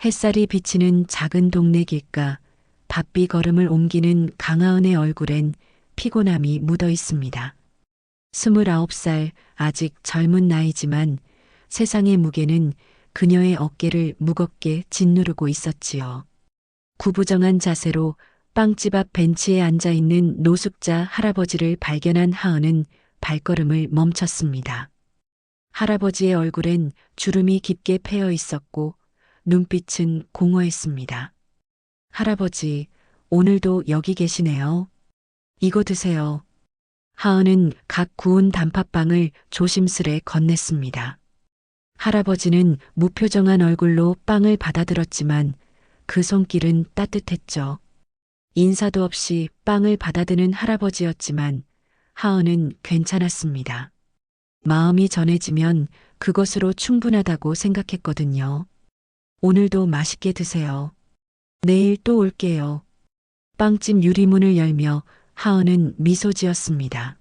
햇살이 비치는 작은 동네 길가, 바삐 걸음을 옮기는 강하은의 얼굴엔 피곤함이 묻어 있습니다. 29살, 아직 젊은 나이지만 세상의 무게는 그녀의 어깨를 무겁게 짓누르고 있었지요. 구부정한 자세로 빵집 앞 벤치에 앉아 있는 노숙자 할아버지를 발견한 하은은 발걸음을 멈췄습니다. 할아버지의 얼굴엔 주름이 깊게 패여 있었고 눈빛은 공허했습니다. 할아버지, 오늘도 여기 계시네요. 이거 드세요. 하은은 각 구운 단팥빵을 조심스레 건넸습니다. 할아버지는 무표정한 얼굴로 빵을 받아들었지만 그 손길은 따뜻했죠. 인사도 없이 빵을 받아드는 할아버지였지만 하은은 괜찮았습니다. 마음이 전해지면 그것으로 충분하다고 생각했거든요. 오늘도 맛있게 드세요. 내일 또 올게요. 빵집 유리문을 열며 하은은 미소 지었습니다.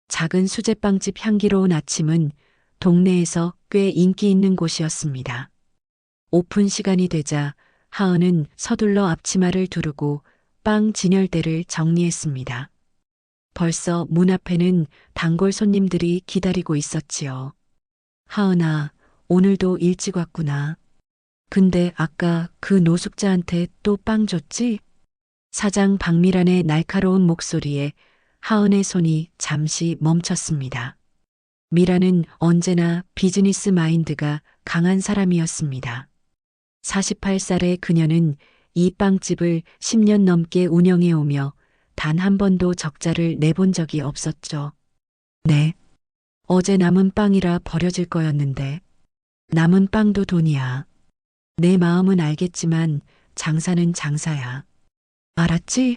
작은 수제빵집 향기로운 아침은 동네에서 꽤 인기 있는 곳이었습니다. 오픈 시간이 되자 하은은 서둘러 앞치마를 두르고 빵 진열대를 정리했습니다. 벌써 문 앞에는 단골 손님들이 기다리고 있었지요. 하은아, 오늘도 일찍 왔구나. 근데 아까 그 노숙자한테 또 빵 줬지? 사장 박미란의 날카로운 목소리에 하은의 손이 잠시 멈췄습니다. 미란은 언제나 비즈니스 마인드가 강한 사람이었습니다. 48살의 그녀는 이 빵집을 10년 넘게 운영해 오며 단 한 번도 적자를 내본 적이 없었죠. 네. 어제 남은 빵이라 버려질 거였는데 남은 빵도 돈이야. 내 마음은 알겠지만 장사는 장사야. 알았지?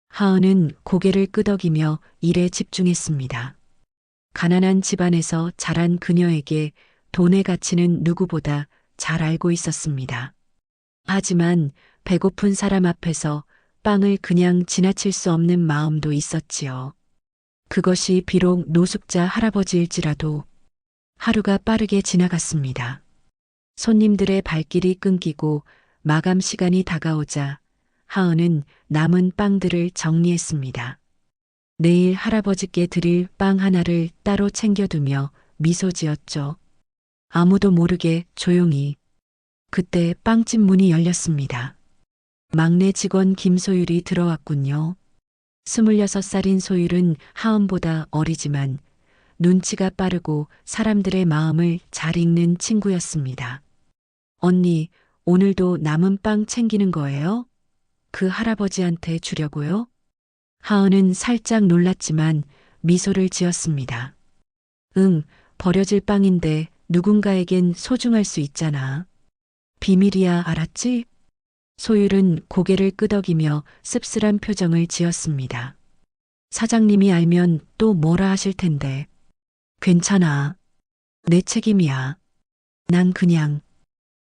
하은은 고개를 끄덕이며 일에 집중했습니다. 가난한 집안에서 자란 그녀에게 돈의 가치는 누구보다 잘 알고 있었습니다. 하지만 배고픈 사람 앞에서 빵을 그냥 지나칠 수 없는 마음도 있었지요. 그것이 비록 노숙자 할아버지일지라도 하루가 빠르게 지나갔습니다. 손님들의 발길이 끊기고 마감 시간이 다가오자 하은은 남은 빵들을 정리했습니다. 내일 할아버지께 드릴 빵 하나를 따로 챙겨두며 미소 지었죠. 아무도 모르게 조용히. 그때 빵집 문이 열렸습니다. 막내 직원 김소율이 들어왔군요. 26살인 소율은 하은보다 어리지만 눈치가 빠르고 사람들의 마음을 잘 읽는 친구였습니다. 언니, 오늘도 남은 빵 챙기는 거예요? 그 할아버지한테 주려고요? 하은은 살짝 놀랐지만 미소를 지었습니다. 응, 버려질 빵인데 누군가에겐 소중할 수 있잖아. 비밀이야, 알았지? 소율은 고개를 끄덕이며 씁쓸한 표정을 지었습니다. 사장님이 알면 또 뭐라 하실 텐데. 괜찮아. 내 책임이야. 난 그냥.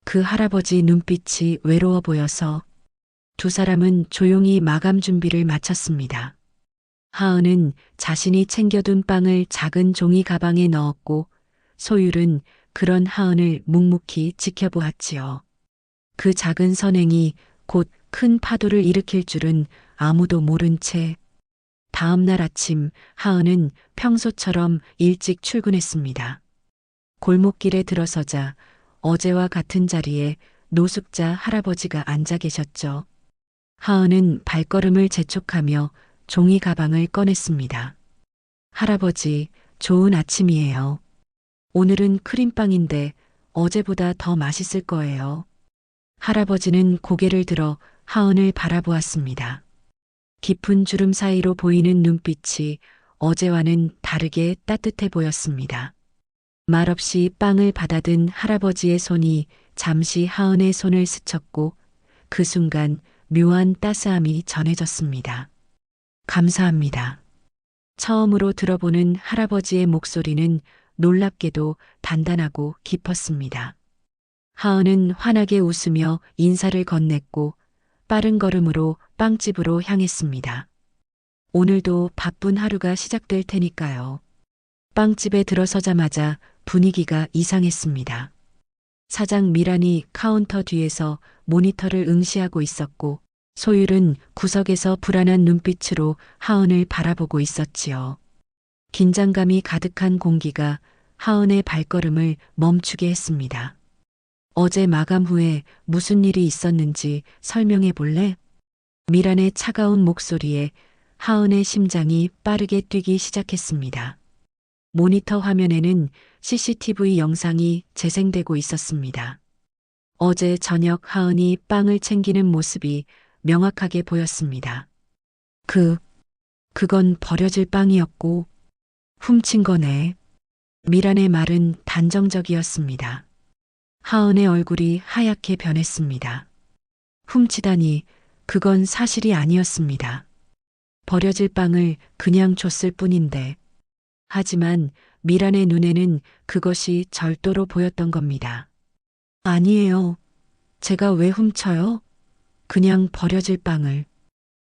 그 할아버지 눈빛이 외로워 보여서 두 사람은 조용히 마감 준비를 마쳤습니다. 하은은 자신이 챙겨둔 빵을 작은 종이 가방에 넣었고 소율은 그런 하은을 묵묵히 지켜보았지요. 그 작은 선행이 곧 큰 파도를 일으킬 줄은 아무도 모른 채 다음 날 아침 하은은 평소처럼 일찍 출근했습니다. 골목길에 들어서자 어제와 같은 자리에 노숙자 할아버지가 앉아 계셨죠. 하은은 발걸음을 재촉하며 종이 가방을 꺼냈습니다. 할아버지, 좋은 아침이에요. 오늘은 크림빵인데 어제보다 더 맛있을 거예요. 할아버지는 고개를 들어 하은을 바라보았습니다. 깊은 주름 사이로 보이는 눈빛이 어제와는 다르게 따뜻해 보였습니다. 말없이 빵을 받아든 할아버지의 손이 잠시 하은의 손을 스쳤고 그 순간 묘한 따스함이 전해졌습니다. 감사합니다. 처음으로 들어보는 할아버지의 목소리는 놀랍게도 단단하고 깊었습니다. 하은은 환하게 웃으며 인사를 건넸고 빠른 걸음으로 빵집으로 향했습니다. 오늘도 바쁜 하루가 시작될 테니까요. 빵집에 들어서자마자 분위기가 이상했습니다. 사장 미란이 카운터 뒤에서 모니터를 응시하고 있었고 소율은 구석에서 불안한 눈빛으로 하은을 바라보고 있었지요. 긴장감이 가득한 공기가 하은의 발걸음을 멈추게 했습니다. 어제 마감 후에 무슨 일이 있었는지 설명해 볼래? 미란의 차가운 목소리에 하은의 심장이 빠르게 뛰기 시작했습니다. 모니터 화면에는 CCTV 영상이 재생되고 있었습니다. 어제 저녁 하은이 빵을 챙기는 모습이 명확하게 보였습니다. 그건 버려질 빵이었고 훔친 거네. 미란의 말은 단정적이었습니다. 하은의 얼굴이 하얗게 변했습니다. 훔치다니 그건 사실이 아니었습니다. 버려질 빵을 그냥 줬을 뿐인데. 하지만 미란의 눈에는 그것이 절도로 보였던 겁니다. 아니에요. 제가 왜 훔쳐요? 그냥 버려질 빵을.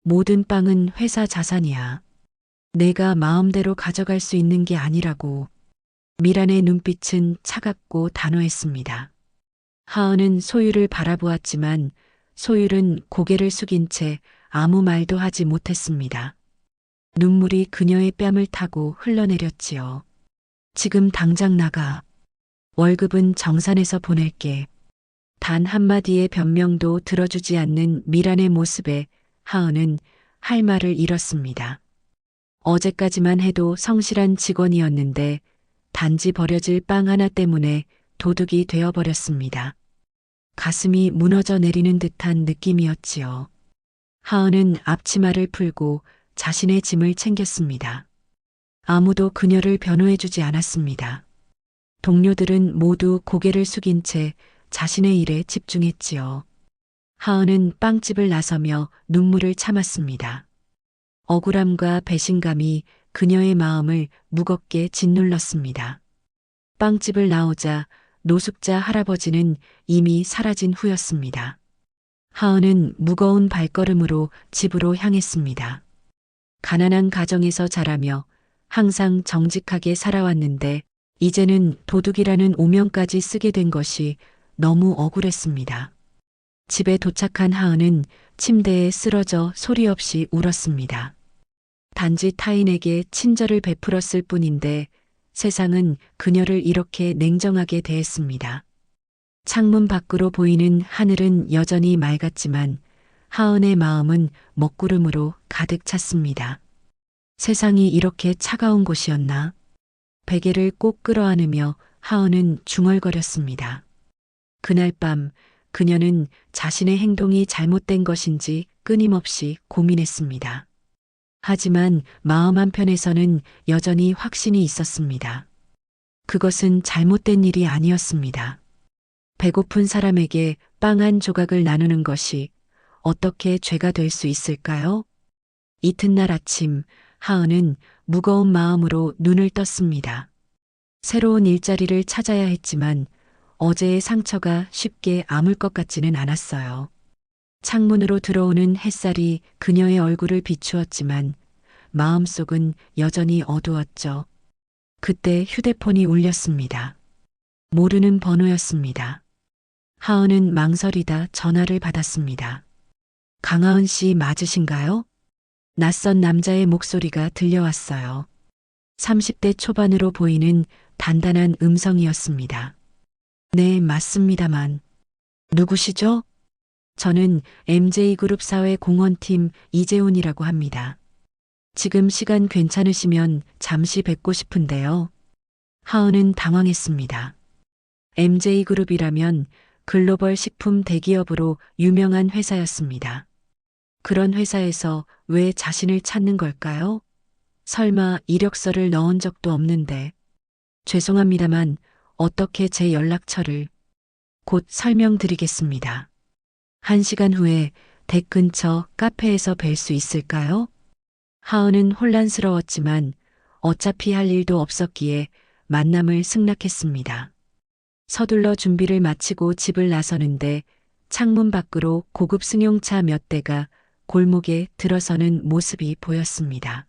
모든 빵은 회사 자산이야. 내가 마음대로 가져갈 수 있는 게 아니라고. 미란의 눈빛은 차갑고 단호했습니다. 하은은 소율을 바라보았지만 소율은 고개를 숙인 채 아무 말도 하지 못했습니다. 눈물이 그녀의 뺨을 타고 흘러내렸지요. 지금 당장 나가. 월급은 정산해서 보낼게. 단 한마디의 변명도 들어주지 않는 미란의 모습에 하은은 할 말을 잃었습니다. 어제까지만 해도 성실한 직원이었는데 단지 버려질 빵 하나 때문에 도둑이 되어버렸습니다. 가슴이 무너져 내리는 듯한 느낌이었지요. 하은은 앞치마를 풀고 자신의 짐을 챙겼습니다. 아무도 그녀를 변호해주지 않았습니다. 동료들은 모두 고개를 숙인 채 자신의 일에 집중했지요. 하은은 빵집을 나서며 눈물을 참았습니다. 억울함과 배신감이 그녀의 마음을 무겁게 짓눌렀습니다. 빵집을 나오자 노숙자 할아버지는 이미 사라진 후였습니다. 하은은 무거운 발걸음으로 집으로 향했습니다. 가난한 가정에서 자라며 항상 정직하게 살아왔는데 이제는 도둑이라는 오명까지 쓰게 된 것이 너무 억울했습니다. 집에 도착한 하은은 침대에 쓰러져 소리 없이 울었습니다. 단지 타인에게 친절을 베풀었을 뿐인데 세상은 그녀를 이렇게 냉정하게 대했습니다. 창문 밖으로 보이는 하늘은 여전히 맑았지만 하은의 마음은 먹구름으로 가득 찼습니다. 세상이 이렇게 차가운 곳이었나? 베개를 꼭 끌어안으며 하은은 중얼거렸습니다. 그날 밤 그녀는 자신의 행동이 잘못된 것인지 끊임없이 고민했습니다. 하지만 마음 한편에서는 여전히 확신이 있었습니다. 그것은 잘못된 일이 아니었습니다. 배고픈 사람에게 빵 한 조각을 나누는 것이 어떻게 죄가 될 수 있을까요? 이튿날 아침 하은은 무거운 마음으로 눈을 떴습니다. 새로운 일자리를 찾아야 했지만 어제의 상처가 쉽게 아물 것 같지는 않았어요. 창문으로 들어오는 햇살이 그녀의 얼굴을 비추었지만 마음속은 여전히 어두웠죠. 그때 휴대폰이 울렸습니다. 모르는 번호였습니다. 하은은 망설이다 전화를 받았습니다. 강하은 씨 맞으신가요? 낯선 남자의 목소리가 들려왔어요. 30대 초반으로 보이는 단단한 음성이었습니다. 네, 맞습니다만. 누구시죠? 저는 MJ그룹 사회공헌팀 이재훈이라고 합니다. 지금 시간 괜찮으시면 잠시 뵙고 싶은데요. 하은은 당황했습니다. MJ그룹이라면 글로벌 식품 대기업으로 유명한 회사였습니다. 그런 회사에서 왜 자신을 찾는 걸까요? 설마 이력서를 넣은 적도 없는데. 죄송합니다만 어떻게 제 연락처를. 곧 설명드리겠습니다. 1시간 후에 댁 근처 카페에서 뵐 수 있을까요? 하은은 혼란스러웠지만 어차피 할 일도 없었기에 만남을 승낙했습니다. 서둘러 준비를 마치고 집을 나서는데 창문 밖으로 고급 승용차 몇 대가 골목에 들어서는 모습이 보였습니다.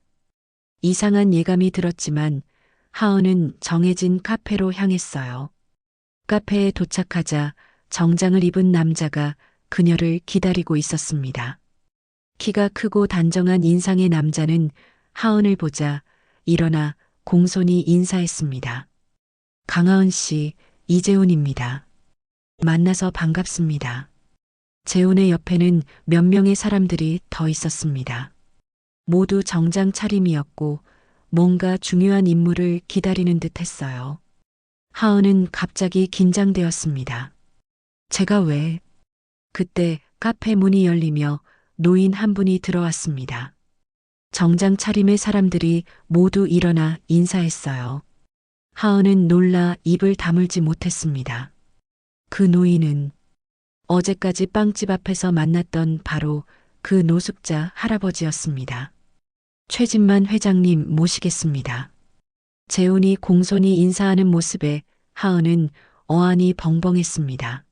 이상한 예감이 들었지만 하은은 정해진 카페로 향했어요. 카페에 도착하자 정장을 입은 남자가 그녀를 기다리고 있었습니다. 키가 크고 단정한 인상의 남자는 하은을 보자 일어나 공손히 인사했습니다. 강하은 씨, 이재훈입니다. 만나서 반갑습니다. 재훈의 옆에는 몇 명의 사람들이 더 있었습니다. 모두 정장 차림이었고 뭔가 중요한 인물을 기다리는 듯 했어요. 하은은 갑자기 긴장되었습니다. 제가 왜? 그때 카페 문이 열리며 노인 한 분이 들어왔습니다. 정장 차림의 사람들이 모두 일어나 인사했어요. 하은은 놀라 입을 다물지 못했습니다. 그 노인은 어제까지 빵집 앞에서 만났던 바로 그 노숙자 할아버지였습니다. 최진만 회장님 모시겠습니다. 재훈이 공손히 인사하는 모습에 하은은 어안이 벙벙했습니다.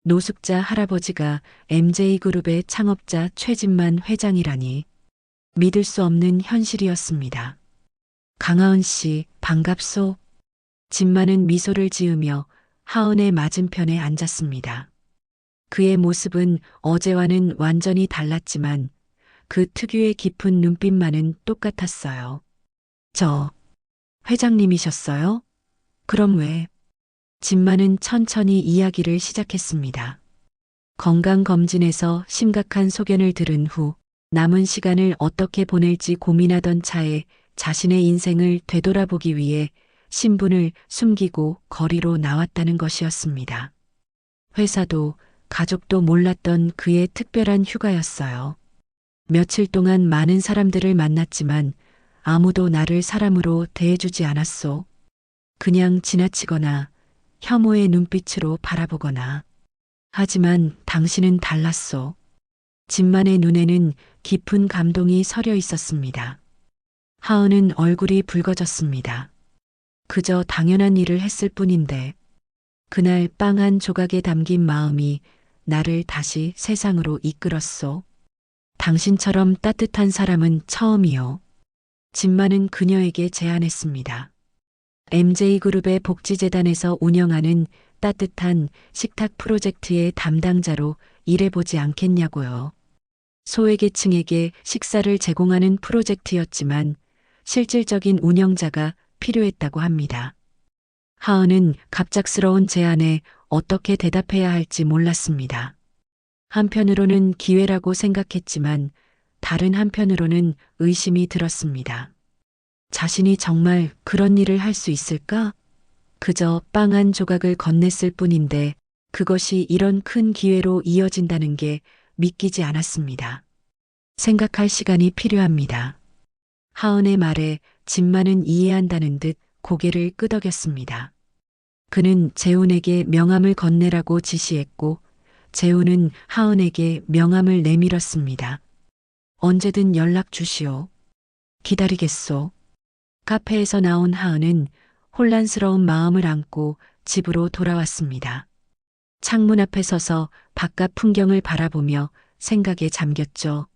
노숙자 할아버지가 MJ그룹의 창업자 최진만 회장이라니 믿을 수 없는 현실이었습니다. 강하은 씨, 반갑소. 진만은 미소를 지으며 하은의 맞은편에 앉았습니다. 그의 모습은 어제와는 완전히 달랐지만 그 특유의 깊은 눈빛만은 똑같았어요. 저, 회장님이셨어요? 그럼 왜? 진만은 천천히 이야기를 시작했습니다. 건강검진에서 심각한 소견을 들은 후 남은 시간을 어떻게 보낼지 고민하던 차에 자신의 인생을 되돌아보기 위해 신분을 숨기고 거리로 나왔다는 것이었습니다. 회사도 가족도 몰랐던 그의 특별한 휴가였어요. 며칠 동안 많은 사람들을 만났지만 아무도 나를 사람으로 대해주지 않았소. 그냥 지나치거나 혐오의 눈빛으로 바라보거나. 하지만 당신은 달랐소. 진만의 눈에는 깊은 감동이 서려 있었습니다. 하은은 얼굴이 붉어졌습니다. 그저 당연한 일을 했을 뿐인데 그날 빵 한 조각에 담긴 마음이 나를 다시 세상으로 이끌었소. 당신처럼 따뜻한 사람은 처음이요. 진만은 그녀에게 제안했습니다. MJ그룹의 복지재단에서 운영하는 따뜻한 식탁 프로젝트의 담당자로 일해보지 않겠냐고요. 소외계층에게 식사를 제공하는 프로젝트였지만 실질적인 운영자가 필요했다고 합니다. 하은은 갑작스러운 제안에 어떻게 대답해야 할지 몰랐습니다. 한편으로는 기회라고 생각했지만 다른 한편으로는 의심이 들었습니다. 자신이 정말 그런 일을 할 수 있을까? 그저 빵 한 조각을 건넸을 뿐인데 그것이 이런 큰 기회로 이어진다는 게 믿기지 않았습니다. 생각할 시간이 필요합니다. 하은의 말에 진만은 이해한다는 듯 고개를 끄덕였습니다. 그는 재훈에게 명함을 건네라고 지시했고 재훈은 하은에게 명함을 내밀었습니다. 언제든 연락 주시오. 기다리겠소. 카페에서 나온 하은은 혼란스러운 마음을 안고 집으로 돌아왔습니다. 창문 앞에 서서 바깥 풍경을 바라보며 생각에 잠겼죠.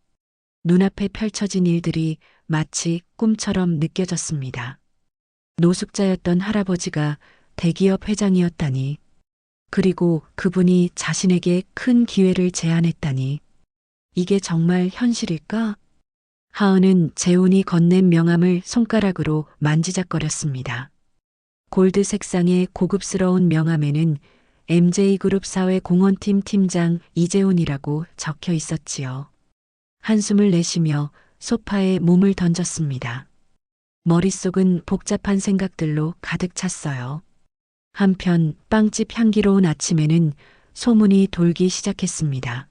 눈앞에 펼쳐진 일들이 마치 꿈처럼 느껴졌습니다. 노숙자였던 할아버지가 대기업 회장이었다니. 그리고 그분이 자신에게 큰 기회를 제안했다니. 이게 정말 현실일까? 하은은 재훈이 건넨 명함을 손가락으로 만지작거렸습니다. 골드 색상의 고급스러운 명함에는 MJ그룹 사회공헌팀 팀장 이재훈이라고 적혀 있었지요. 한숨을 내쉬며 소파에 몸을 던졌습니다. 머릿속은 복잡한 생각들로 가득 찼어요. 한편 빵집 향기로운 아침에는 소문이 돌기 시작했습니다.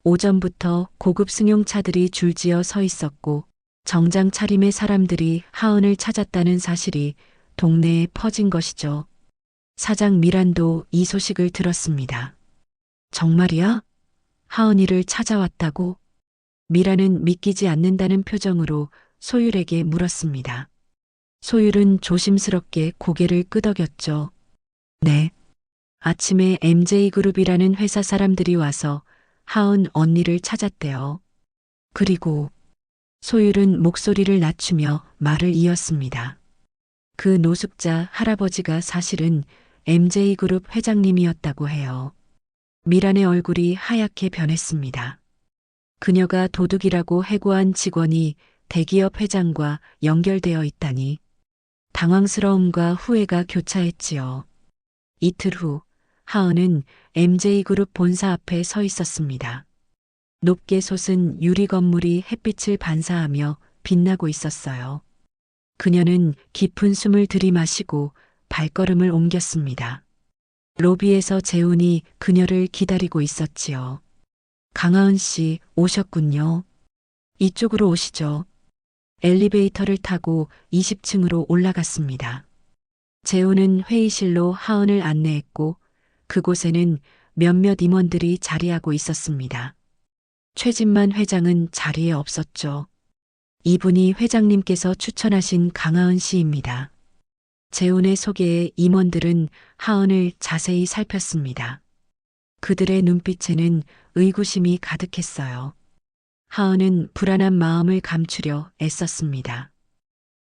오전부터 고급 승용차들이 줄지어 서 있었고 정장 차림의 사람들이 하은을 찾았다는 사실이 동네에 퍼진 것이죠. 사장 미란도 이 소식을 들었습니다. 정말이야? 하은이를 찾아왔다고? 미란은 믿기지 않는다는 표정으로 소율에게 물었습니다. 소율은 조심스럽게 고개를 끄덕였죠. 네. 아침에 MJ그룹이라는 회사 사람들이 와서 하은 언니를 찾았대요. 그리고 소율은 목소리를 낮추며 말을 이었습니다. 그 노숙자 할아버지가 사실은 MJ그룹 회장님이었다고 해요. 미란의 얼굴이 하얗게 변했습니다. 그녀가 도둑이라고 해고한 직원이 대기업 회장과 연결되어 있다니 당황스러움과 후회가 교차했지요. 이틀 후 하은은 MJ그룹 본사 앞에 서 있었습니다. 높게 솟은 유리 건물이 햇빛을 반사하며 빛나고 있었어요. 그녀는 깊은 숨을 들이마시고 발걸음을 옮겼습니다. 로비에서 재훈이 그녀를 기다리고 있었지요. 강하은 씨 오셨군요. 이쪽으로 오시죠. 엘리베이터를 타고 20층으로 올라갔습니다. 재훈은 회의실로 하은을 안내했고 그곳에는 몇몇 임원들이 자리하고 있었습니다. 최진만 회장은 자리에 없었죠. 이분이 회장님께서 추천하신 강하은 씨입니다. 재훈의 소개에 임원들은 하은을 자세히 살폈습니다. 그들의 눈빛에는 의구심이 가득했어요. 하은은 불안한 마음을 감추려 애썼습니다.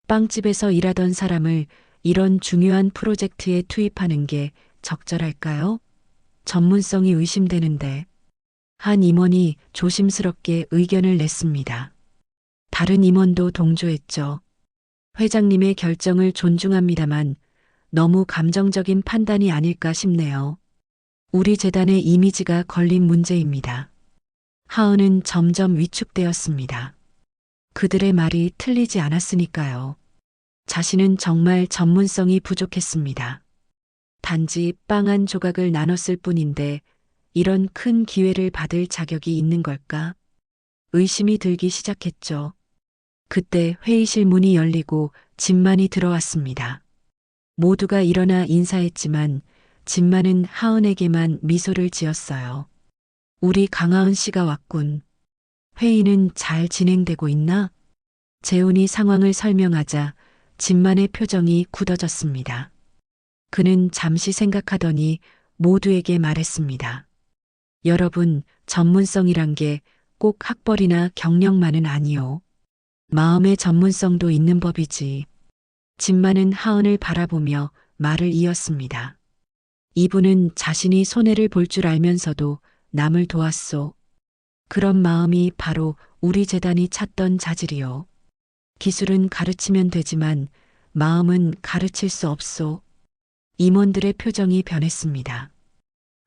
빵집에서 일하던 사람을 이런 중요한 프로젝트에 투입하는 게 적절할까요? 전문성이 의심되는데. 한 임원이 조심스럽게 의견을 냈습니다. 다른 임원도 동조했죠. 회장님의 결정을 존중합니다만 너무 감정적인 판단이 아닐까 싶네요. 우리 재단의 이미지가 걸린 문제입니다. 하은은 점점 위축되었습니다. 그들의 말이 틀리지 않았으니까요. 자신은 정말 전문성이 부족했습니다. 단지 빵 한 조각을 나눴을 뿐인데 이런 큰 기회를 받을 자격이 있는 걸까? 의심이 들기 시작했죠. 그때 회의실 문이 열리고 진만이 들어왔습니다. 모두가 일어나 인사했지만 진만은 하은에게만 미소를 지었어요. 우리 강하은 씨가 왔군. 회의는 잘 진행되고 있나? 재훈이 상황을 설명하자 진만의 표정이 굳어졌습니다. 그는 잠시 생각하더니 모두에게 말했습니다. 여러분, 전문성이란 게 꼭 학벌이나 경력만은 아니요. 마음의 전문성도 있는 법이지. 진만은 하은을 바라보며 말을 이었습니다. 이분은 자신이 손해를 볼 줄 알면서도 남을 도왔소. 그런 마음이 바로 우리 재단이 찾던 자질이요. 기술은 가르치면 되지만 마음은 가르칠 수 없소. 임원들의 표정이 변했습니다.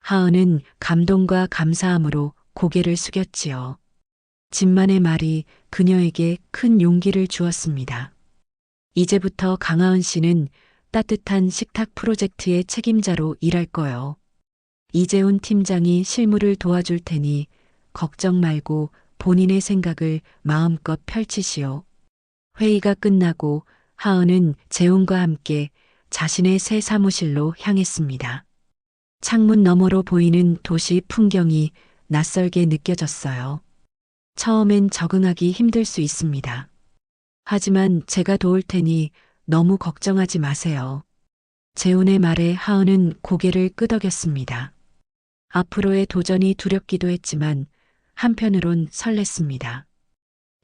하은은 감동과 감사함으로 고개를 숙였지요. 진만의 말이 그녀에게 큰 용기를 주었습니다. 이제부터 강하은 씨는 따뜻한 식탁 프로젝트의 책임자로 일할 거요. 이재훈 팀장이 실무를 도와줄 테니 걱정 말고 본인의 생각을 마음껏 펼치시오. 회의가 끝나고 하은은 재훈과 함께 자신의 새 사무실로 향했습니다. 창문 너머로 보이는 도시 풍경이 낯설게 느껴졌어요. 처음엔 적응하기 힘들 수 있습니다. 하지만 제가 도울 테니 너무 걱정하지 마세요. 재훈의 말에 하은은 고개를 끄덕였습니다. 앞으로의 도전이 두렵기도 했지만 한편으론 설렜습니다.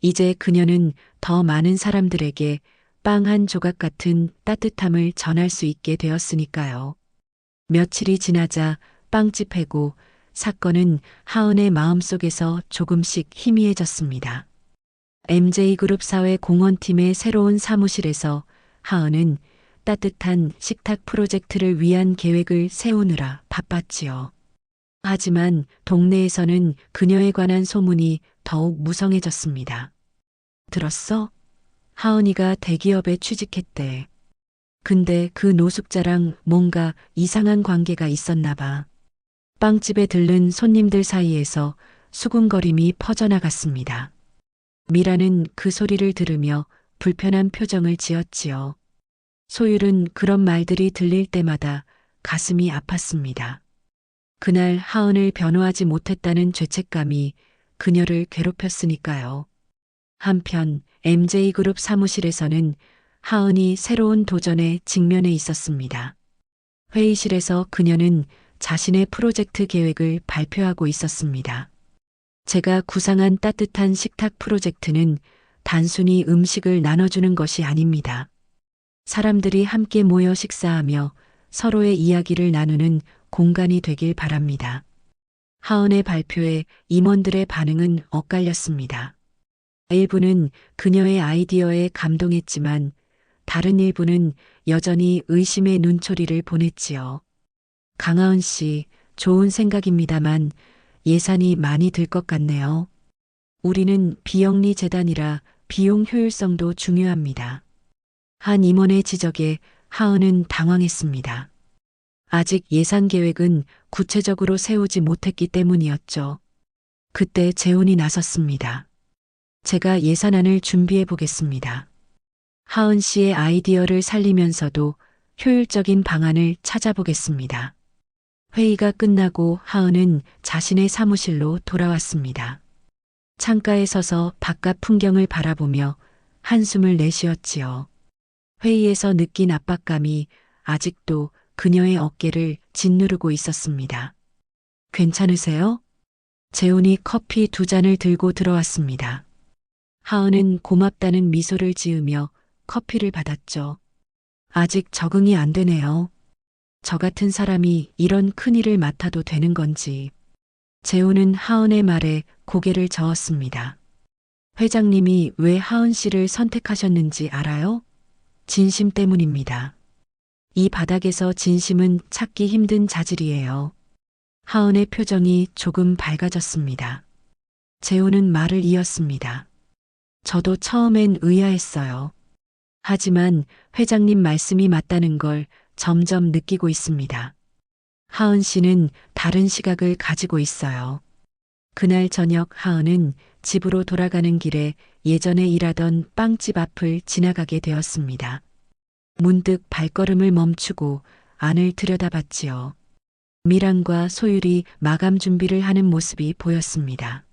이제 그녀는 더 많은 사람들에게 빵 한 조각 같은 따뜻함을 전할 수 있게 되었으니까요. 며칠이 지나자 빵집 해고 사건은 하은의 마음속에서 조금씩 희미해졌습니다. MJ그룹 사회 공헌팀의 새로운 사무실에서 하은은 따뜻한 식탁 프로젝트를 위한 계획을 세우느라 바빴지요. 하지만 동네에서는 그녀에 관한 소문이 더욱 무성해졌습니다. 들었어? 하은이가 대기업에 취직했대. 근데 그 노숙자랑 뭔가 이상한 관계가 있었나 봐. 빵집에 들른 손님들 사이에서 수군거림이 퍼져나갔습니다. 미라는 그 소리를 들으며 불편한 표정을 지었지요. 소율은 그런 말들이 들릴 때마다 가슴이 아팠습니다. 그날 하은을 변호하지 못했다는 죄책감이 그녀를 괴롭혔으니까요. 한편 MJ그룹 사무실에서는 하은이 새로운 도전에 직면해 있었습니다. 회의실에서 그녀는 자신의 프로젝트 계획을 발표하고 있었습니다. 제가 구상한 따뜻한 식탁 프로젝트는 단순히 음식을 나눠주는 것이 아닙니다. 사람들이 함께 모여 식사하며 서로의 이야기를 나누는 공간이 되길 바랍니다. 하은의 발표에 임원들의 반응은 엇갈렸습니다. 일부는 그녀의 아이디어에 감동했지만 다른 일부는 여전히 의심의 눈초리를 보냈지요. 강하은 씨, 좋은 생각입니다만 예산이 많이 들 것 같네요. 우리는 비영리 재단이라 비용 효율성도 중요합니다. 한 임원의 지적에 하은은 당황했습니다. 아직 예산 계획은 구체적으로 세우지 못했기 때문이었죠. 그때 재훈이 나섰습니다. 제가 예산안을 준비해 보겠습니다. 하은 씨의 아이디어를 살리면서도 효율적인 방안을 찾아보겠습니다. 회의가 끝나고 하은은 자신의 사무실로 돌아왔습니다. 창가에 서서 바깥 풍경을 바라보며 한숨을 내쉬었지요. 회의에서 느낀 압박감이 아직도 그녀의 어깨를 짓누르고 있었습니다. 괜찮으세요? 재훈이 커피 2잔을 들고 들어왔습니다. 하은은 고맙다는 미소를 지으며 커피를 받았죠. 아직 적응이 안 되네요. 저 같은 사람이 이런 큰일을 맡아도 되는 건지. 재훈은 하은의 말에 고개를 저었습니다. 회장님이 왜 하은 씨를 선택하셨는지 알아요? 진심 때문입니다. 이 바닥에서 진심은 찾기 힘든 자질이에요. 하은의 표정이 조금 밝아졌습니다. 재훈은 말을 이었습니다. 저도 처음엔 의아했어요. 하지만 회장님 말씀이 맞다는 걸 점점 느끼고 있습니다. 하은 씨는 다른 시각을 가지고 있어요. 그날 저녁 하은은 집으로 돌아가는 길에 예전에 일하던 빵집 앞을 지나가게 되었습니다. 문득 발걸음을 멈추고 안을 들여다봤지요. 미란과 소율이 마감 준비를 하는 모습이 보였습니다.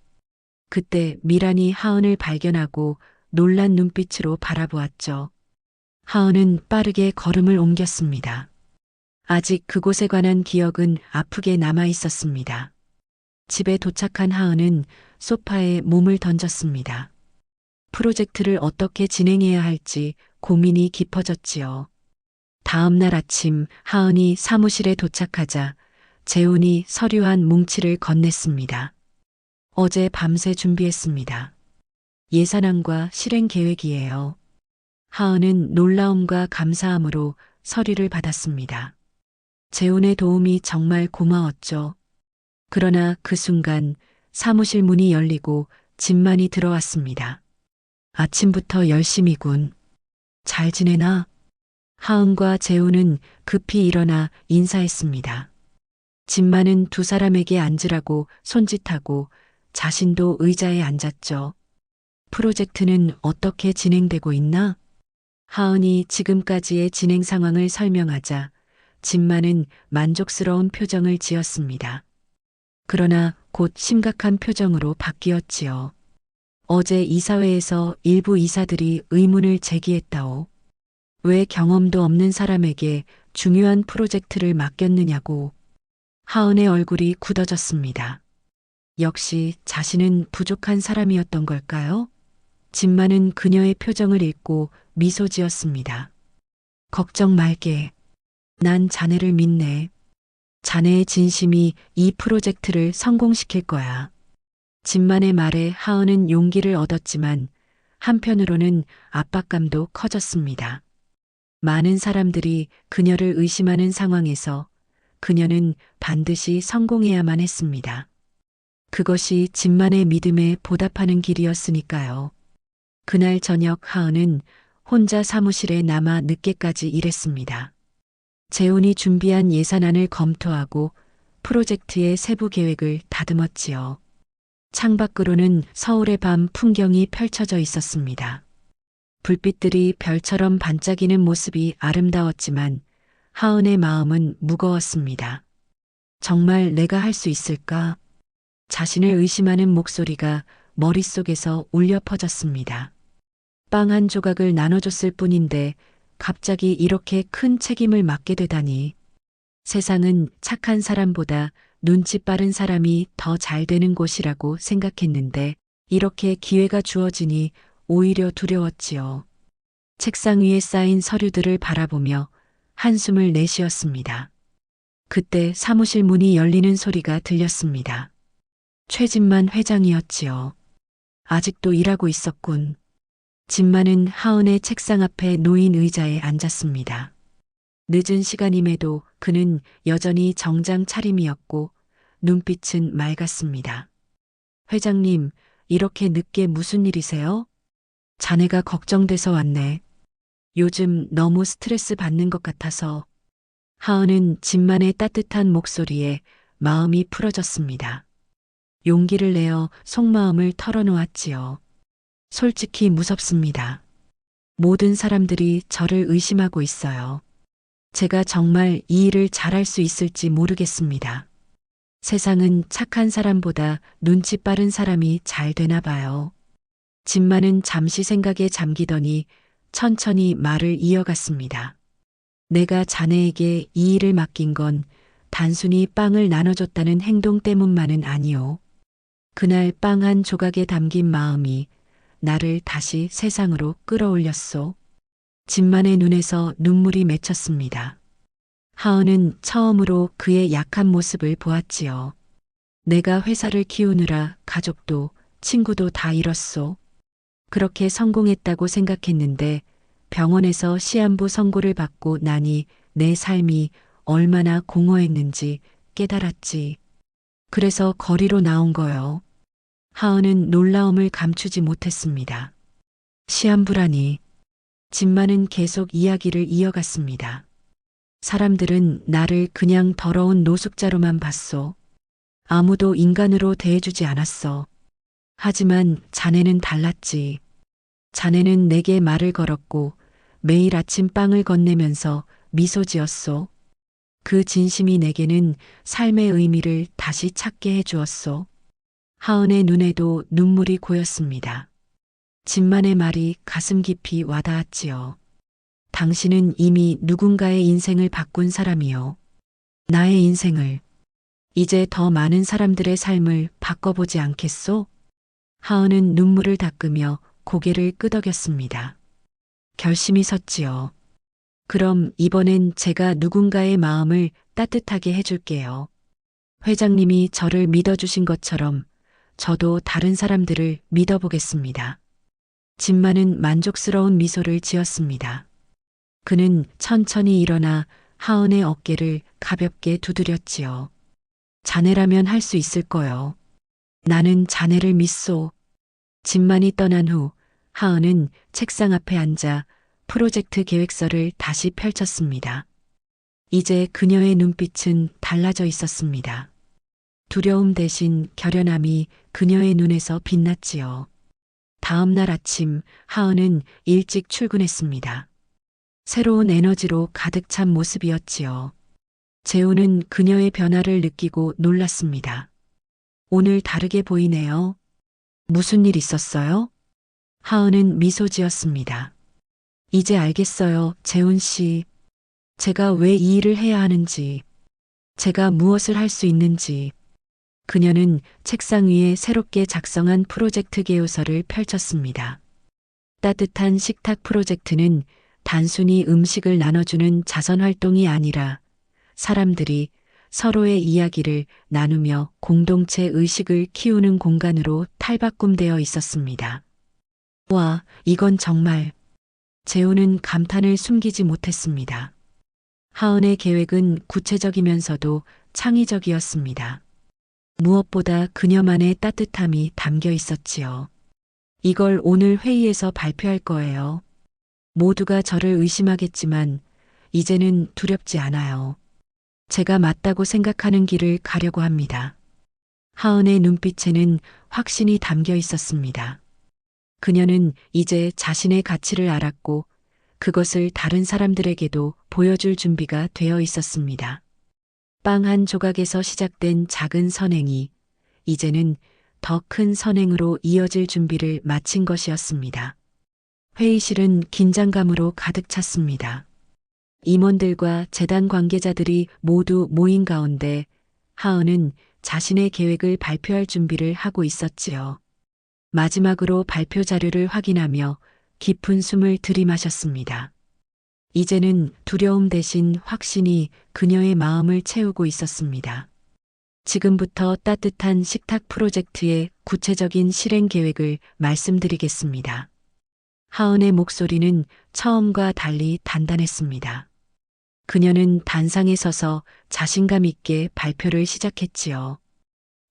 그때 미란이 하은을 발견하고 놀란 눈빛으로 바라보았죠. 하은은 빠르게 걸음을 옮겼습니다. 아직 그곳에 관한 기억은 아프게 남아 있었습니다. 집에 도착한 하은은 소파에 몸을 던졌습니다. 프로젝트를 어떻게 진행해야 할지 고민이 깊어졌지요. 다음 날 아침 하은이 사무실에 도착하자 재훈이 서류 한 뭉치를 건넸습니다. 어제 밤새 준비했습니다. 예산안과 실행 계획이에요. 하은은 놀라움과 감사함으로 서류를 받았습니다. 재훈의 도움이 정말 고마웠죠. 그러나 그 순간 사무실 문이 열리고 진만이 들어왔습니다. 아침부터 열심이군. 잘 지내나? 하은과 재훈은 급히 일어나 인사했습니다. 진만은 두 사람에게 앉으라고 손짓하고 자신도 의자에 앉았죠. 프로젝트는 어떻게 진행되고 있나? 하은이 지금까지의 진행 상황을 설명하자 진만은 만족스러운 표정을 지었습니다. 그러나 곧 심각한 표정으로 바뀌었지요. 어제 이사회에서 일부 이사들이 의문을 제기했다오. 왜 경험도 없는 사람에게 중요한 프로젝트를 맡겼느냐고. 하은의 얼굴이 굳어졌습니다. 역시 자신은 부족한 사람이었던 걸까요? 진만은 그녀의 표정을 읽고 미소 지었습니다. 걱정 말게. 난 자네를 믿네. 자네의 진심이 이 프로젝트를 성공시킬 거야. 진만의 말에 하은은 용기를 얻었지만 한편으로는 압박감도 커졌습니다. 많은 사람들이 그녀를 의심하는 상황에서 그녀는 반드시 성공해야만 했습니다. 그것이 진만의 믿음에 보답하는 길이었으니까요. 그날 저녁 하은은 혼자 사무실에 남아 늦게까지 일했습니다. 재훈이 준비한 예산안을 검토하고 프로젝트의 세부 계획을 다듬었지요. 창밖으로는 서울의 밤 풍경이 펼쳐져 있었습니다. 불빛들이 별처럼 반짝이는 모습이 아름다웠지만 하은의 마음은 무거웠습니다. 정말 내가 할 수 있을까? 자신을 의심하는 목소리가 머릿속에서 울려 퍼졌습니다. 빵 한 조각을 나눠줬을 뿐인데 갑자기 이렇게 큰 책임을 맡게 되다니. 세상은 착한 사람보다 눈치 빠른 사람이 더 잘 되는 곳이라고 생각했는데 이렇게 기회가 주어지니 오히려 두려웠지요. 책상 위에 쌓인 서류들을 바라보며 한숨을 내쉬었습니다. 그때 사무실 문이 열리는 소리가 들렸습니다. 최진만 회장이었지요. 아직도 일하고 있었군. 진만은 하은의 책상 앞에 놓인 의자에 앉았습니다. 늦은 시간임에도 그는 여전히 정장 차림이었고 눈빛은 맑았습니다. 회장님, 이렇게 늦게 무슨 일이세요? 자네가 걱정돼서 왔네. 요즘 너무 스트레스 받는 것 같아서. 하은은 진만의 따뜻한 목소리에 마음이 풀어졌습니다. 용기를 내어 속마음을 털어놓았지요. 솔직히 무섭습니다. 모든 사람들이 저를 의심하고 있어요. 제가 정말 이 일을 잘할 수 있을지 모르겠습니다. 세상은 착한 사람보다 눈치 빠른 사람이 잘 되나 봐요. 진만은 잠시 생각에 잠기더니 천천히 말을 이어갔습니다. 내가 자네에게 이 일을 맡긴 건 단순히 빵을 나눠줬다는 행동 때문만은 아니오. 그날 빵 한 조각에 담긴 마음이 나를 다시 세상으로 끌어올렸소. 진만의 눈에서 눈물이 맺혔습니다. 하은은 처음으로 그의 약한 모습을 보았지요. 내가 회사를 키우느라 가족도 친구도 다 잃었소. 그렇게 성공했다고 생각했는데 병원에서 시한부 선고를 받고 나니 내 삶이 얼마나 공허했는지 깨달았지. 그래서 거리로 나온 거요. 하은은 놀라움을 감추지 못했습니다. 시한부라니. 진만은 계속 이야기를 이어갔습니다. 사람들은 나를 그냥 더러운 노숙자로만 봤소. 아무도 인간으로 대해주지 않았어. 하지만 자네는 달랐지. 자네는 내게 말을 걸었고 매일 아침 빵을 건네면서 미소 지었소. 그 진심이 내게는 삶의 의미를 다시 찾게 해주었소. 하은의 눈에도 눈물이 고였습니다. 진만의 말이 가슴 깊이 와닿았지요. 당신은 이미 누군가의 인생을 바꾼 사람이요. 나의 인생을. 이제 더 많은 사람들의 삶을 바꿔보지 않겠소? 하은은 눈물을 닦으며 고개를 끄덕였습니다. 결심이 섰지요. 그럼 이번엔 제가 누군가의 마음을 따뜻하게 해줄게요. 회장님이 저를 믿어주신 것처럼 저도 다른 사람들을 믿어보겠습니다. 진만은 만족스러운 미소를 지었습니다. 그는 천천히 일어나 하은의 어깨를 가볍게 두드렸지요. 자네라면 할 수 있을 거요. 나는 자네를 믿소. 진만이 떠난 후 하은은 책상 앞에 앉아 프로젝트 계획서를 다시 펼쳤습니다. 이제 그녀의 눈빛은 달라져 있었습니다. 두려움 대신 결연함이 그녀의 눈에서 빛났지요. 다음 날 아침 하은은 일찍 출근했습니다. 새로운 에너지로 가득 찬 모습이었지요. 재우는 그녀의 변화를 느끼고 놀랐습니다. 오늘 다르게 보이네요. 무슨 일 있었어요? 하은은 미소 지었습니다. 이제 알겠어요, 재훈 씨. 제가 왜 이 일을 해야 하는지, 제가 무엇을 할 수 있는지. 그녀는 책상 위에 새롭게 작성한 프로젝트 계획서를 펼쳤습니다. 따뜻한 식탁 프로젝트는 단순히 음식을 나눠주는 자선 활동이 아니라 사람들이 서로의 이야기를 나누며 공동체 의식을 키우는 공간으로 탈바꿈되어 있었습니다. 와, 이건 정말. 재우는 감탄을 숨기지 못했습니다. 하은의 계획은 구체적이면서도 창의적이었습니다. 무엇보다 그녀만의 따뜻함이 담겨 있었지요. 이걸 오늘 회의에서 발표할 거예요. 모두가 저를 의심하겠지만 이제는 두렵지 않아요. 제가 맞다고 생각하는 길을 가려고 합니다. 하은의 눈빛에는 확신이 담겨 있었습니다. 그녀는 이제 자신의 가치를 알았고 그것을 다른 사람들에게도 보여줄 준비가 되어 있었습니다. 빵 한 조각에서 시작된 작은 선행이 이제는 더 큰 선행으로 이어질 준비를 마친 것이었습니다. 회의실은 긴장감으로 가득 찼습니다. 임원들과 재단 관계자들이 모두 모인 가운데 하은은 자신의 계획을 발표할 준비를 하고 있었지요. 마지막으로 발표 자료를 확인하며 깊은 숨을 들이마셨습니다. 이제는 두려움 대신 확신이 그녀의 마음을 채우고 있었습니다. 지금부터 따뜻한 식탁 프로젝트의 구체적인 실행 계획을 말씀드리겠습니다. 하은의 목소리는 처음과 달리 단단했습니다. 그녀는 단상에 서서 자신감 있게 발표를 시작했지요.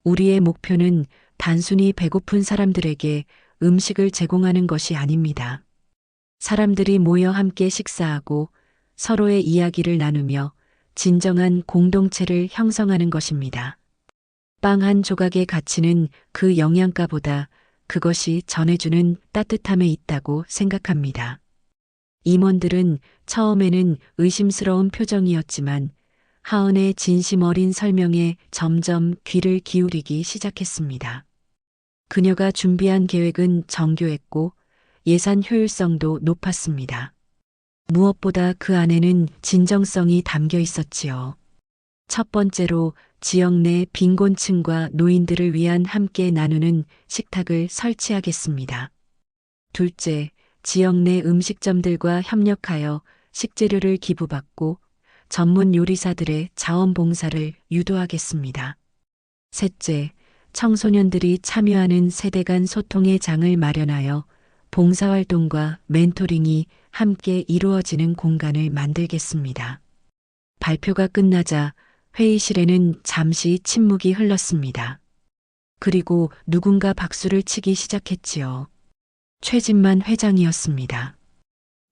우리의 목표는 단순히 배고픈 사람들에게 음식을 제공하는 것이 아닙니다. 사람들이 모여 함께 식사하고 서로의 이야기를 나누며 진정한 공동체를 형성하는 것입니다. 빵 한 조각의 가치는 그 영양가보다 그것이 전해주는 따뜻함에 있다고 생각합니다. 임원들은 처음에는 의심스러운 표정이었지만 하은의 진심 어린 설명에 점점 귀를 기울이기 시작했습니다. 그녀가 준비한 계획은 정교했고 예산 효율성도 높았습니다. 무엇보다 그 안에는 진정성이 담겨 있었지요. 첫 번째로 지역 내 빈곤층과 노인들을 위한 함께 나누는 식탁을 설치하겠습니다. 둘째, 지역 내 음식점들과 협력하여 식재료를 기부받고 전문 요리사들의 자원봉사를 유도하겠습니다. 셋째, 청소년들이 참여하는 세대 간 소통의 장을 마련하여 봉사활동과 멘토링이 함께 이루어지는 공간을 만들겠습니다. 발표가 끝나자 회의실에는 잠시 침묵이 흘렀습니다. 그리고 누군가 박수를 치기 시작했지요. 최진만 회장이었습니다.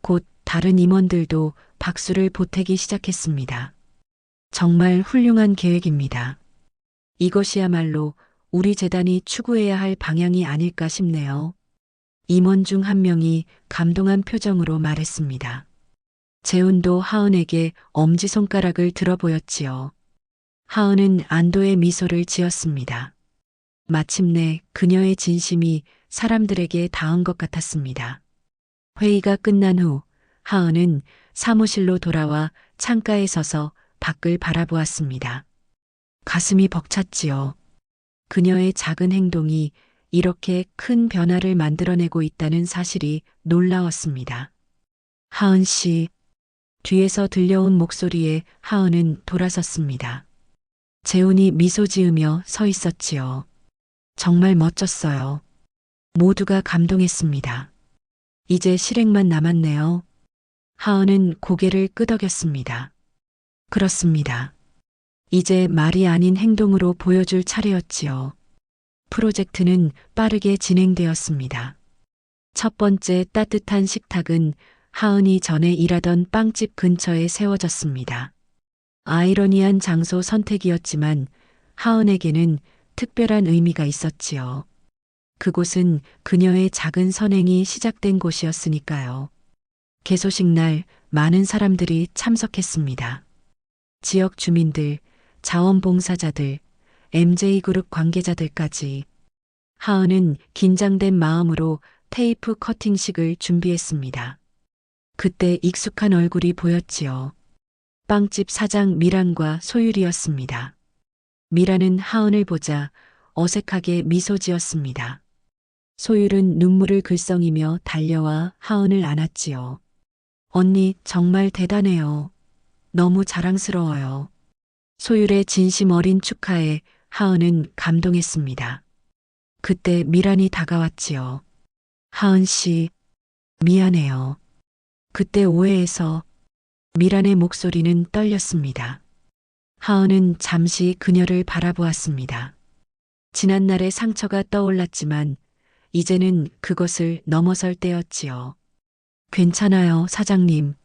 곧 다른 임원들도 박수를 보태기 시작했습니다. 정말 훌륭한 계획입니다. 이것이야말로 우리 재단이 추구해야 할 방향이 아닐까 싶네요. 임원 중 한 명이 감동한 표정으로 말했습니다. 재훈도 하은에게 엄지손가락을 들어 보였지요. 하은은 안도의 미소를 지었습니다. 마침내 그녀의 진심이 사람들에게 닿은 것 같았습니다. 회의가 끝난 후 하은은 사무실로 돌아와 창가에 서서 밖을 바라보았습니다. 가슴이 벅찼지요. 그녀의 작은 행동이 이렇게 큰 변화를 만들어내고 있다는 사실이 놀라웠습니다. 하은 씨, 뒤에서 들려온 목소리에 하은은 돌아섰습니다. 재훈이 미소 지으며 서 있었지요. 정말 멋졌어요. 모두가 감동했습니다. 이제 실행만 남았네요. 하은은 고개를 끄덕였습니다. 그렇습니다. 이제 말이 아닌 행동으로 보여줄 차례였지요. 프로젝트는 빠르게 진행되었습니다. 첫 번째 따뜻한 식탁은 하은이 전에 일하던 빵집 근처에 세워졌습니다. 아이러니한 장소 선택이었지만 하은에게는 특별한 의미가 있었지요. 그곳은 그녀의 작은 선행이 시작된 곳이었으니까요. 개소식 날 많은 사람들이 참석했습니다. 지역 주민들, 자원봉사자들, MJ그룹 관계자들까지. 하은은 긴장된 마음으로 테이프 커팅식을 준비했습니다. 그때 익숙한 얼굴이 보였지요. 빵집 사장 미란과 소율이었습니다. 미란은 하은을 보자 어색하게 미소 지었습니다. 소율은 눈물을 글썽이며 달려와 하은을 안았지요. 언니 정말 대단해요. 너무 자랑스러워요. 소율의 진심 어린 축하에 하은은 감동했습니다. 그때 미란이 다가왔지요. 하은 씨, 미안해요. 그때 오해해서. 미란의 목소리는 떨렸습니다. 하은은 잠시 그녀를 바라보았습니다. 지난날의 상처가 떠올랐지만 이제는 그것을 넘어설 때였지요. 괜찮아요, 사장님.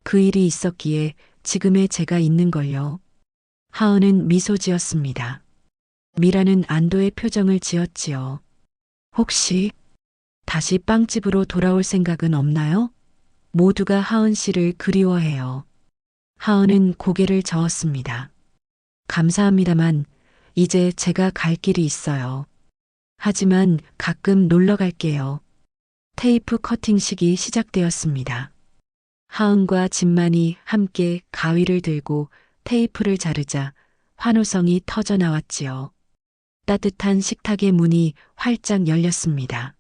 그 일이 있었기에 지금의 제가 있는걸요. 하은은 미소 지었습니다. 미라는 안도의 표정을 지었지요. 혹시 다시 빵집으로 돌아올 생각은 없나요? 모두가 하은 씨를 그리워해요. 하은은 고개를 저었습니다. 감사합니다만 이제 제가 갈 길이 있어요. 하지만 가끔 놀러 갈게요. 테이프 커팅식이 시작되었습니다. 하은과 진만이 함께 가위를 들고 테이프를 자르자 환호성이 터져 나왔지요. 따뜻한 식탁의 문이 활짝 열렸습니다.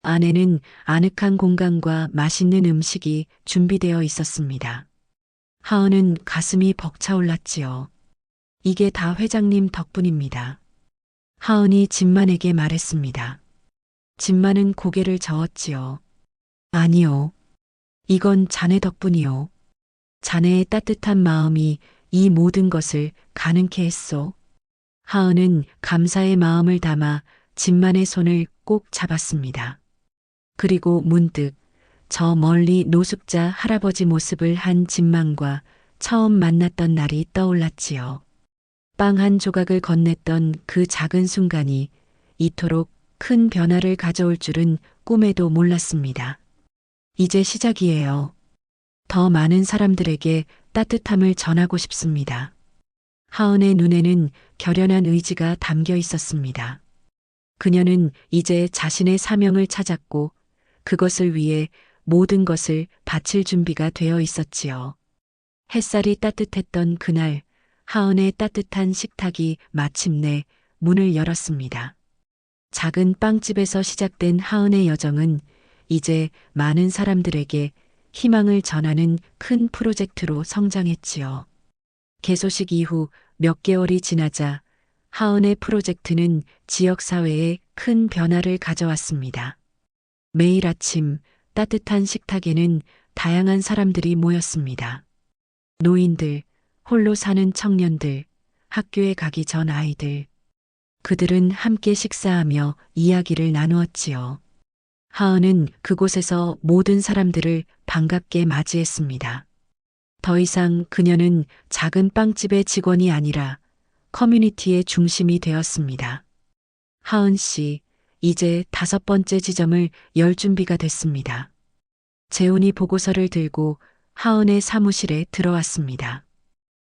안에는 아늑한 공간과 맛있는 음식이 준비되어 있었습니다. 하은은 가슴이 벅차올랐지요. 이게 다 회장님 덕분입니다. 하은이 진만에게 말했습니다. 진만은 고개를 저었지요. 아니요. 이건 자네 덕분이요. 자네의 따뜻한 마음이 이 모든 것을 가능케 했소. 하은은 감사의 마음을 담아 진만의 손을 꼭 잡았습니다. 그리고 문득 저 멀리 노숙자 할아버지 모습을 한 진만과 처음 만났던 날이 떠올랐지요. 빵 한 조각을 건넸던 그 작은 순간이 이토록 큰 변화를 가져올 줄은 꿈에도 몰랐습니다. 이제 시작이에요. 더 많은 사람들에게 따뜻함을 전하고 싶습니다. 하은의 눈에는 결연한 의지가 담겨 있었습니다. 그녀는 이제 자신의 사명을 찾았고 그것을 위해 모든 것을 바칠 준비가 되어 있었지요. 햇살이 따뜻했던 그날, 하은의 따뜻한 식탁이 마침내 문을 열었습니다. 작은 빵집에서 시작된 하은의 여정은 이제 많은 사람들에게 희망을 전하는 큰 프로젝트로 성장했지요. 개소식 이후 몇 개월이 지나자 하은의 프로젝트는 지역사회에 큰 변화를 가져왔습니다. 매일 아침 따뜻한 식탁에는 다양한 사람들이 모였습니다. 노인들, 홀로 사는 청년들, 학교에 가기 전 아이들. 그들은 함께 식사하며 이야기를 나누었지요. 하은은 그곳에서 모든 사람들을 반갑게 맞이했습니다. 더 이상 그녀는 작은 빵집의 직원이 아니라 커뮤니티의 중심이 되었습니다. 하은 씨, 이제 5번째 지점을 열 준비가 됐습니다. 재훈이 보고서를 들고 하은의 사무실에 들어왔습니다.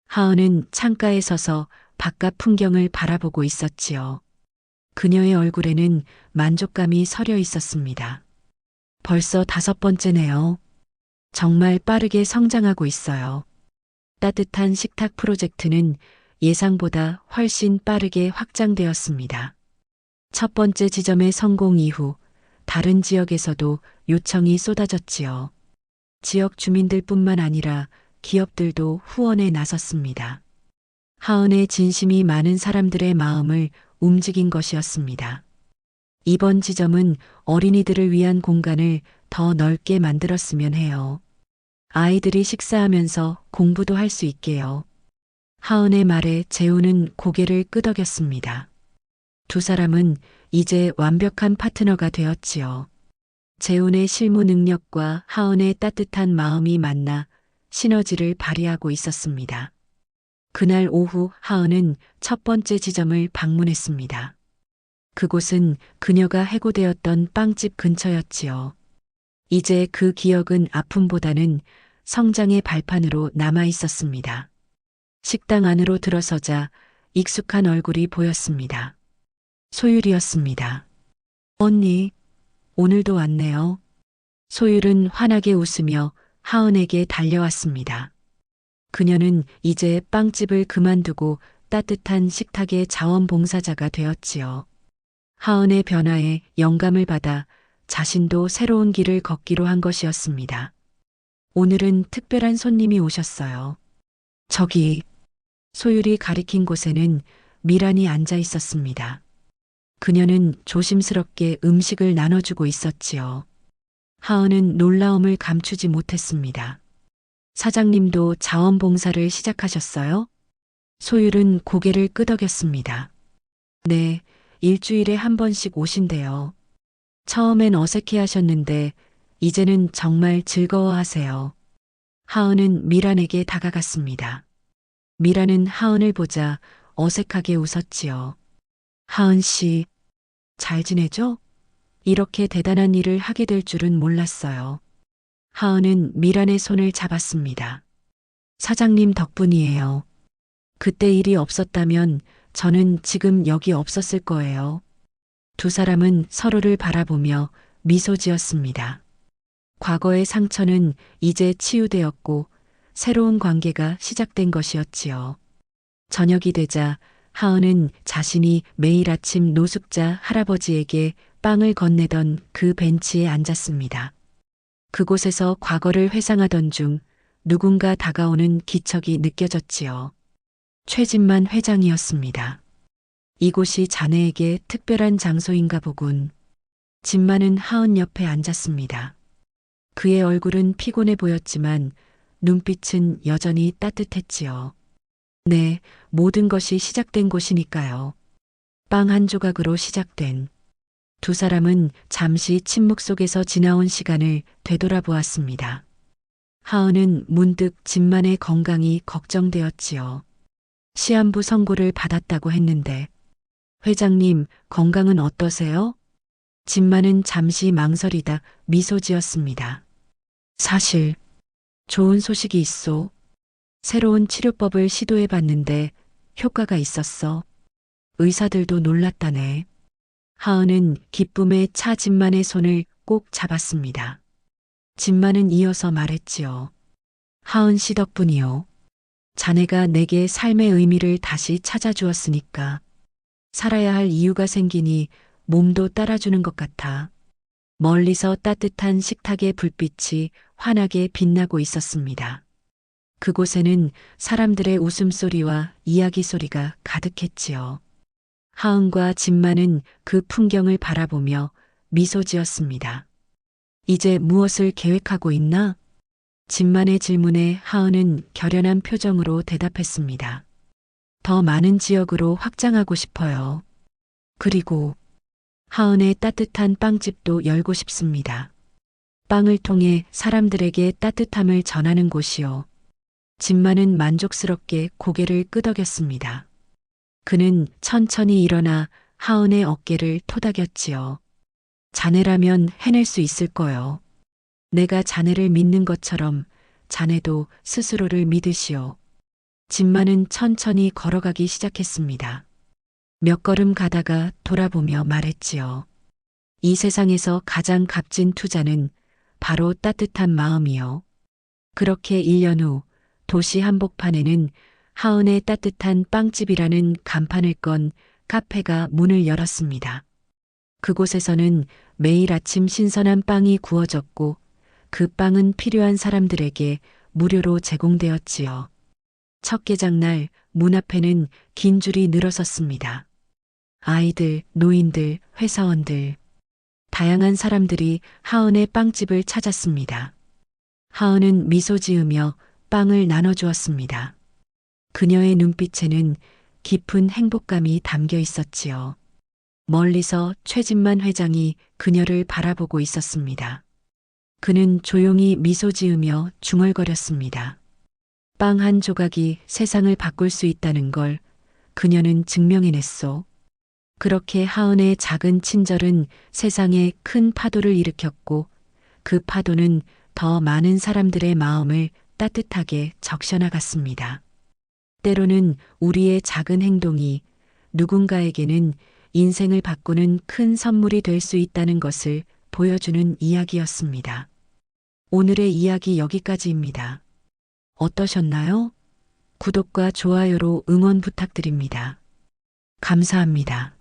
하은은 창가에 서서 바깥 풍경을 바라보고 있었지요. 그녀의 얼굴에는 만족감이 서려 있었습니다. 벌써 5번째네요. 정말 빠르게 성장하고 있어요. 따뜻한 식탁 프로젝트는 예상보다 훨씬 빠르게 확장되었습니다. 첫 번째 지점의 성공 이후 다른 지역에서도 요청이 쏟아졌지요. 지역 주민들뿐만 아니라 기업들도 후원에 나섰습니다. 하은의 진심이 많은 사람들의 마음을 움직인 것이었습니다. 이번 지점은 어린이들을 위한 공간을 더 넓게 만들었으면 해요. 아이들이 식사하면서 공부도 할 수 있게요. 하은의 말에 재우는 고개를 끄덕였습니다. 두 사람은 이제 완벽한 파트너가 되었지요. 재훈의 실무 능력과 하은의 따뜻한 마음이 만나 시너지를 발휘하고 있었습니다. 그날 오후 하은은 첫 번째 지점을 방문했습니다. 그곳은 그녀가 해고되었던 빵집 근처였지요. 이제 그 기억은 아픔보다는 성장의 발판으로 남아 있었습니다. 식당 안으로 들어서자 익숙한 얼굴이 보였습니다. 소율이었습니다. 언니, 오늘도 왔네요. 소율은 환하게 웃으며 하은에게 달려왔습니다. 그녀는 이제 빵집을 그만두고 따뜻한 식탁의 자원봉사자가 되었지요. 하은의 변화에 영감을 받아 자신도 새로운 길을 걷기로 한 것이었습니다. 오늘은 특별한 손님이 오셨어요. 저기, 소율이 가리킨 곳에는 미란이 앉아 있었습니다. 그녀는 조심스럽게 음식을 나눠주고 있었지요. 하은은 놀라움을 감추지 못했습니다. 사장님도 자원봉사를 시작하셨어요? 소율은 고개를 끄덕였습니다. 네, 일주일에 한 번씩 오신대요. 처음엔 어색해 하셨는데 이제는 정말 즐거워하세요. 하은은 미란에게 다가갔습니다. 미란은 하은을 보자 어색하게 웃었지요. 하은 씨, 잘 지내죠? 이렇게 대단한 일을 하게 될 줄은 몰랐어요. 하은은 미란의 손을 잡았습니다. 사장님 덕분이에요. 그때 일이 없었다면 저는 지금 여기 없었을 거예요. 두 사람은 서로를 바라보며 미소 지었습니다. 과거의 상처는 이제 치유되었고 새로운 관계가 시작된 것이었지요. 저녁이 되자 하은은 자신이 매일 아침 노숙자 할아버지에게 빵을 건네던 그 벤치에 앉았습니다. 그곳에서 과거를 회상하던 중 누군가 다가오는 기척이 느껴졌지요. 최진만 회장이었습니다. 이곳이 자네에게 특별한 장소인가 보군. 진만은 하은 옆에 앉았습니다. 그의 얼굴은 피곤해 보였지만 눈빛은 여전히 따뜻했지요. 네, 모든 것이 시작된 곳이니까요. 빵 한 조각으로 시작된. 두 사람은 잠시 침묵 속에서 지나온 시간을 되돌아보았습니다. 하은은 문득 진만의 건강이 걱정되었지요. 시한부 선고를 받았다고 했는데 회장님 건강은 어떠세요? 진만은 잠시 망설이다 미소 지었습니다. 사실 좋은 소식이 있소. 새로운 치료법을 시도해 봤는데 효과가 있었어. 의사들도 놀랐다네. 하은은 기쁨에 차 진만의 손을 꼭 잡았습니다. 진만은 이어서 말했지요. 하은 씨 덕분이요. 자네가 내게 삶의 의미를 다시 찾아주었으니까. 살아야 할 이유가 생기니 몸도 따라주는 것 같아. 멀리서 따뜻한 식탁의 불빛이 환하게 빛나고 있었습니다. 그곳에는 사람들의 웃음소리와 이야기 소리가 가득했지요. 하은과 진만은 그 풍경을 바라보며 미소 지었습니다. 이제 무엇을 계획하고 있나? 진만의 질문에 하은은 결연한 표정으로 대답했습니다. 더 많은 지역으로 확장하고 싶어요. 그리고 하은의 따뜻한 빵집도 열고 싶습니다. 빵을 통해 사람들에게 따뜻함을 전하는 곳이요. 진만은 만족스럽게 고개를 끄덕였습니다. 그는 천천히 일어나 하은의 어깨를 토닥였지요. 자네라면 해낼 수 있을 거요. 내가 자네를 믿는 것처럼 자네도 스스로를 믿으시오. 진만은 천천히 걸어가기 시작했습니다. 몇 걸음 가다가 돌아보며 말했지요. 이 세상에서 가장 값진 투자는 바로 따뜻한 마음이요. 그렇게 1년 후 도시 한복판에는 하은의 따뜻한 빵집이라는 간판을 건 카페가 문을 열었습니다. 그곳에서는 매일 아침 신선한 빵이 구워졌고 그 빵은 필요한 사람들에게 무료로 제공되었지요. 첫 개장날 문 앞에는 긴 줄이 늘어섰습니다. 아이들, 노인들, 회사원들, 다양한 사람들이 하은의 빵집을 찾았습니다. 하은은 미소 지으며 빵을 나눠주었습니다. 그녀의 눈빛에는 깊은 행복감이 담겨 있었지요. 멀리서 최진만 회장이 그녀를 바라보고 있었습니다. 그는 조용히 미소 지으며 중얼거렸습니다. 빵 한 조각이 세상을 바꿀 수 있다는 걸 그녀는 증명해냈소. 그렇게 하은의 작은 친절은 세상에 큰 파도를 일으켰고 그 파도는 더 많은 사람들의 마음을 따뜻하게 적셔나갔습니다. 때로는 우리의 작은 행동이 누군가에게는 인생을 바꾸는 큰 선물이 될 수 있다는 것을 보여주는 이야기였습니다. 오늘의 이야기 여기까지입니다. 어떠셨나요? 구독과 좋아요로 응원 부탁드립니다. 감사합니다.